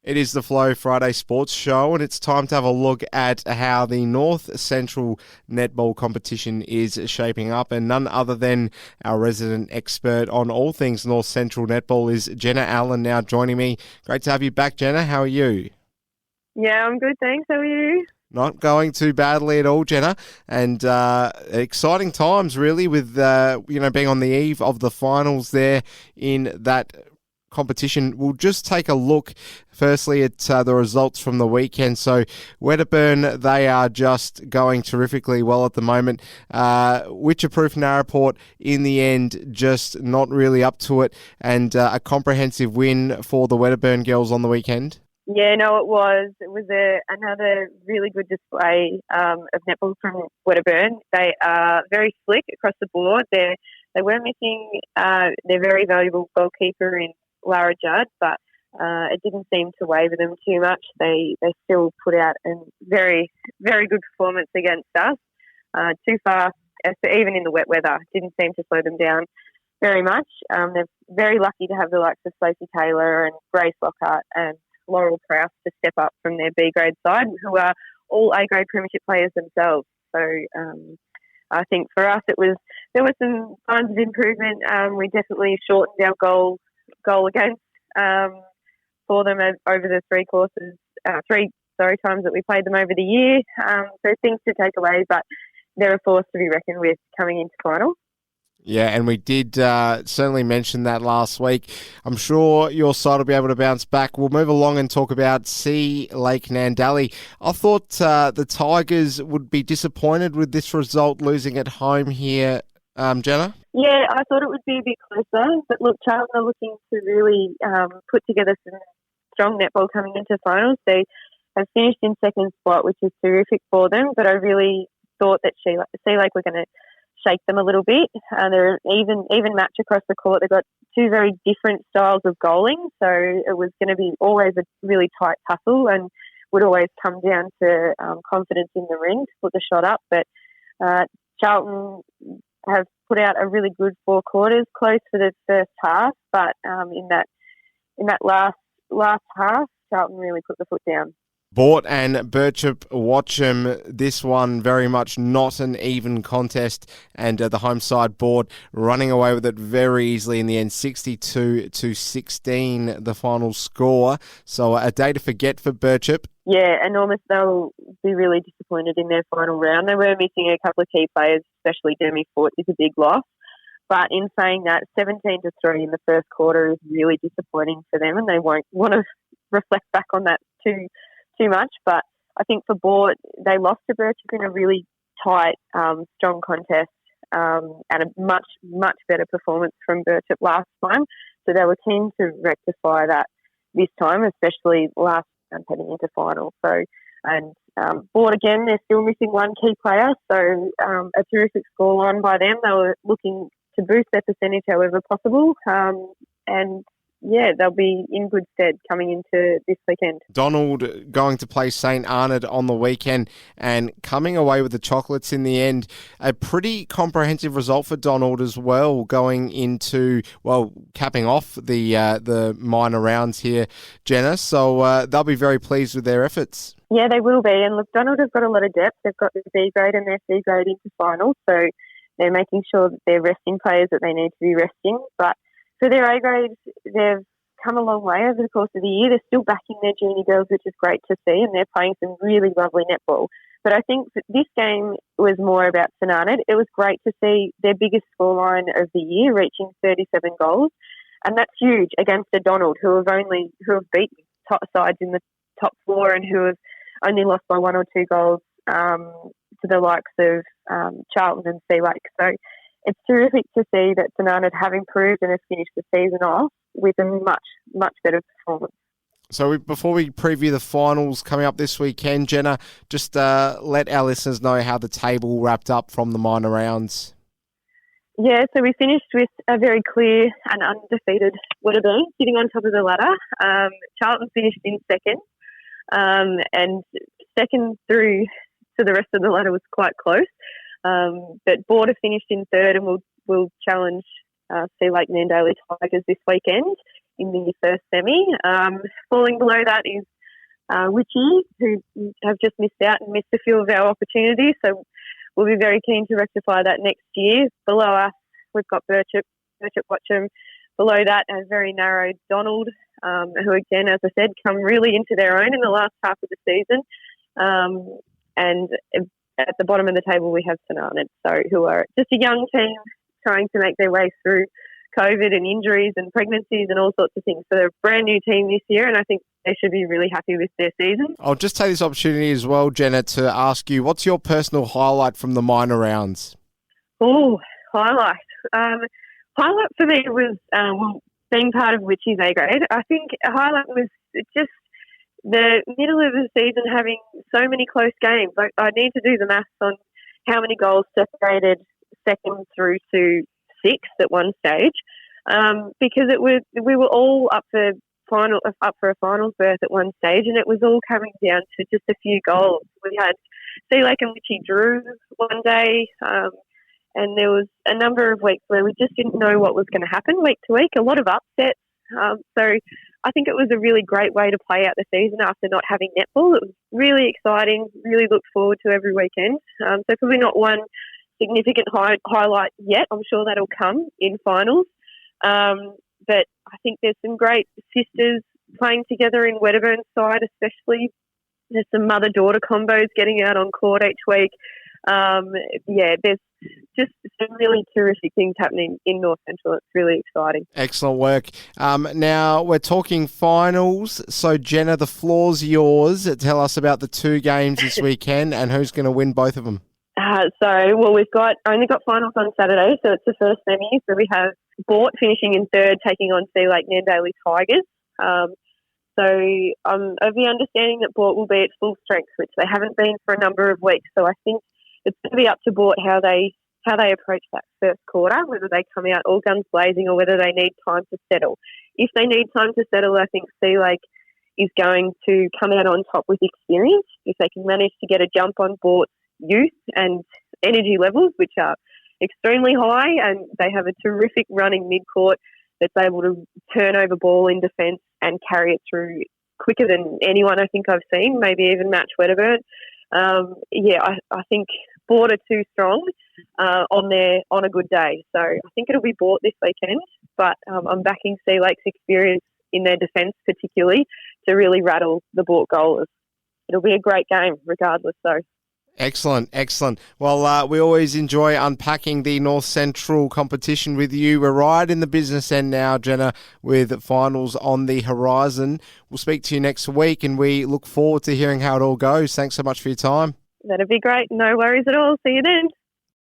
It is the Flow Friday Sports Show, and it's time to have a look at how the North Central Netball competition is shaping up. And none other than our resident expert on all things North Central Netball is Jenna Allen now joining me. Great to have you back, Jenna. How are you? Yeah, I'm good, thanks. How are you? Not going too badly at all, Jenna, and exciting times really with being on the eve of the finals there in that competition. We'll just take a look firstly at the results from the weekend. So Wedderburn, they are just going terrifically well at the moment. Witcher-Proof Narraport in the end just not really up to it, and a comprehensive win for the Wedderburn girls on the weekend. Yeah, no, it was. It was another really good display of netball from Wedderburn. They are very slick across the board. They were missing their very valuable goalkeeper in Lara Judd, but it didn't seem to waver them too much. They still put out a very, very good performance against us. Too fast, even in the wet weather, didn't seem to slow them down very much. They're very lucky to have the likes of Sophie Taylor and Grace Lockhart and Laurel Prowse to step up from their B grade side, who are all A grade premiership players themselves. So I think for us there were some signs of improvement. We definitely shortened our goal against for them over the three times that we played them over the year. So things to take away, but they're a force to be reckoned with coming into final. Yeah, and we did certainly mention that last week. I'm sure your side will be able to bounce back. We'll move along and talk about Sea Lake Nandali. I thought the Tigers would be disappointed with this result, losing at home here, Jenna. Yeah, I thought it would be a bit closer, but look, Charlton are looking to really put together some strong netball coming into finals. They have finished in second spot, which is terrific for them, but I really thought that Sea Lake were going to shake them a little bit. They're an even match across the court. They've got two very different styles of goaling, so it was going to be always a really tight tussle and would always come down to confidence in the ring to put the shot up. But Charlton have put out a really good 4 quarters, close for the first half, but in that last half, Charlton really put the foot down. Boort and Birchip Watcham, this one very much not an even contest, and the home side Boort running away with it very easily in the end, 62-16 the final score. So a day to forget for Birchip. Yeah, enormous. They'll be really disappointed in their final round. They were missing a couple of key players, especially Demi Foote is a big loss. But in saying that, 17-3 in the first quarter is really disappointing for them, and they won't want to reflect back on that too much. But I think for Boort, they lost to Birchip in a really tight, strong contest, and a much, much better performance from Birchip last time. So they were keen to rectify that this time, especially last time heading into final. So, and Boort again, they're still missing one key player. So a terrific scoreline by them. They were looking to boost their percentage however possible. And yeah, they'll be in good stead coming into this weekend. Donald going to play St. Arnaud on the weekend and coming away with the chocolates in the end. A pretty comprehensive result for Donald as well, going into, capping off the minor rounds here, Jenna. So they'll be very pleased with their efforts. Yeah, they will be. And look, Donald have got a lot of depth. They've got the B grade and their C grade into finals. So they're making sure that they're resting players that they need to be resting. But for their A grades, they've come a long way over the course of the year. They're still backing their junior girls, which is great to see, and they're playing some really lovely netball. But I think that this game was more about St Arnaud. It was great to see their biggest scoreline of the year, reaching 37 goals, and that's huge against a Donald who have beaten top sides in the top 4 and who have only lost by 1 or 2 goals to the likes of Charlton and Sea Lake. So it's terrific to see that St Arnaud have improved and have finished the season off with a much, much better performance. So before we preview the finals coming up this weekend, Jenna, just let our listeners know how the table wrapped up from the minor rounds. Yeah, so we finished with a very clear and undefeated Wedderburn sitting on top of the ladder. Charlton finished in second, and second through to the rest of the ladder was quite close. But Border finished in third and will challenge Sea Lake Nandali Tigers this weekend in the first semi. Falling below that is Witchy, who have just missed out and missed a few of our opportunities. So we'll be very keen to rectify that next year. Below us, we've got Birchip Watcham. Below that, a very narrow Donald, who again, as I said, come really into their own in the last half of the season. And at the bottom of the table, we have St Arnaud, who are just a young team trying to make their way through COVID and injuries and pregnancies and all sorts of things. So they're a brand new team this year, and I think they should be really happy with their season. I'll just take this opportunity as well, Jenna, to ask you, what's your personal highlight from the minor rounds? Oh, highlight. Highlight for me was being part of Witchy's A grade. I think a highlight was just the middle of the season having so many close games. I need to do the maths on how many goals separated second through to sixth at one stage, because we were all up for a finals berth at one stage, and it was all coming down to just a few goals. We had Sea Lake and Witchy drew one day, and there was a number of weeks where we just didn't know what was going to happen week to week. A lot of upsets. So I think it was a really great way to play out the season after not having netball. It was really exciting. Really looked forward to every weekend. So probably not one significant highlight yet. I'm sure that'll come in finals. But I think there's some great sisters playing together in Wedderburn's side, especially. There's some mother-daughter combos getting out on court each week. There's just some really terrific things happening in North Central. It's really exciting. Excellent work. Now we're talking finals. So Jenna, the floor's yours. Tell us about the two games this weekend and who's going to win both of them. We've only got finals on Saturday, so it's the first semi. So we have Bort finishing in third, taking on Sea Lake Nandaly Tigers. So I'm of the understanding that Bort will be at full strength, which they haven't been for a number of weeks. So I think it's going to be up to Bort how they approach that first quarter, whether they come out all guns blazing or whether they need time to settle. If they need time to settle, I think Sea Lake is going to come out on top with experience. If they can manage to get a jump on Bort's youth and energy levels, which are extremely high, and they have a terrific running midcourt that's able to turn over ball in defence and carry it through quicker than anyone I think I've seen, maybe even match Wedderburn. I think Bort are too strong on a good day. So I think it'll be Bort this weekend, but I'm backing Sea Lake's experience in their defence particularly to really rattle the Bort goalers. It'll be a great game regardless, though. Excellent. Well, we always enjoy unpacking the North Central competition with you. We're right in the business end now, Jenna, with finals on the horizon. We'll speak to you next week, and we look forward to hearing how it all goes. Thanks so much for your time. That'd be great. No worries at all. See you then.